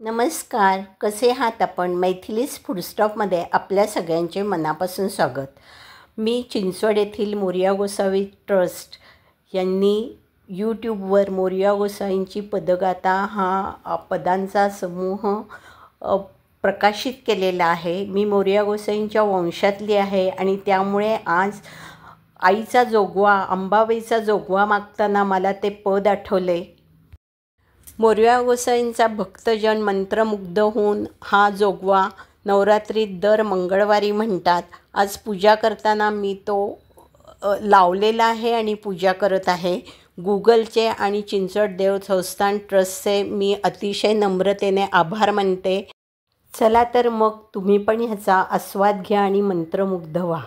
नमस्कार, कसे आहात आपण? मैथिलीज फूडस्टॉपमध्ये आपल्या सगळ्यांचे मनापासून स्वागत. मी चिंचवड येथील मोरया गोसावी ट्रस्ट यांनी यूट्यूबवर मोरया गोसावींची पदगाथा हा पदांचा समूह प्रकाशित केलेला आहे. मी मोरया गोसावींच्या वंशातली आहे आणि त्यामुळे आज आईचा जोगवा, अंबाबाईचा जोगवा मागताना मला ते पद आठवले. मोरया गोसावींचा भक्तजन मंत्रमुग्ध होऊन हा जोगवा नवरात्रीत दर मंगळवारी म्हणतात. आज पूजा करताना मी तो लावलेला आहे आणि पूजा करत आहे. गुगलचे आणि चिंचवड देव संस्थान ट्रस्टचे मी अतिशय नम्रतेने आभार मानते. चला तर मग तुम्ही पण ह्याचा आस्वाद घ्या आणि मंत्रमुग्ध व्हा.